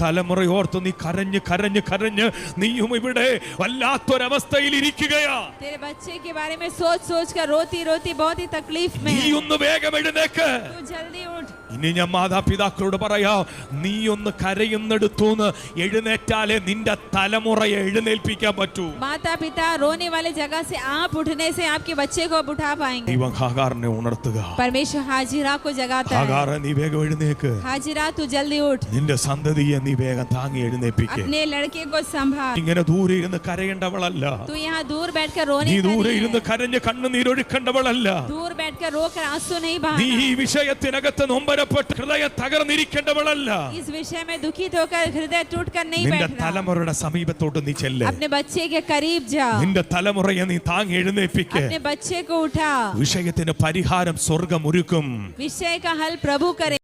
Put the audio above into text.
തലമുറയോർത്ത് നീ കരഞ്ഞ് കരഞ്ഞ് കരഞ്ഞ് നീയും ഇവിടെ വല്ലാത്തൊരവസ്ഥയിൽ ഇരിക്കുകയാ. तेरे बच्चे के बारे में सोच सोच कर रोती रोती बहुत ही तकलीफ में നീ ഒന്ന് വേഗം എഴുന്നേക്ക്. तू जल्दी उठ. ഇനി ഞാൻ മാതാപിതാക്കളോട് പറയാം, നീ ഒന്ന് കരയുന്നെടുത്തൂന്ന് എഴുന്നേറ്റാലേ നിന്റെ തലമുറയെ എഴുന്നേൽപ്പിക്കാൻ പറ്റൂ. माता पिता रोने वाले जगह से आप उठने से आपके बच्चे को उठा पाएंगे. ദൈവം ഹാഗാറിനെ ഉണർത്തുക. परमेश्वर हाजिरा को जगाता है. ഹാഗാറെ നീ വേഗം എഴുന്നേക്ക്. हाजिरा तू जल्दी उठ. നിന്റെ സന്തതിയെ നീ വേഗം താങ്ങി എഴുന്നേൽപ്പിക്ക്. अपने लड़के को संभाल. ഇങ്ങനെ ദൂരെ ഇരുന്ന് കരയേണ്ടവളല്ല. तू यहाँ दूर बैठकर रोने നീ का ദൂരെ नहीं ഇരുന്ന് है. കരഞ്ഞ് കണ്ണുനീരൊഴുക്കേണ്ടവളല്ല. दूर बैठकर रोकर आंसू नहीं നീ बहाना. ഈ വിഷയത്തിനകത്ത് നൊമ്പരപ്പെട്ട് ഹൃദയം തകർന്നിരിക്കേണ്ടവളല്ല. इस विषय में दुखित होकर हृदय टूट कर नहीं നിന്റെ बैठना. തലമുറയുടെ സമീപത്തോട്ട് നീ ചെല്ല്. अपने बच्चे के करीब जा. നിന്റെ തലമുറയെ നീ താങ്ങി എഴുന്നേൽപ്പിക്ക്. अपने बच्चे को उठा. വിഷയത്തിന് പരിഹാരം സ്വർഗ്ഗം ഒരുക്കും. विषय का हल प्रभु करे.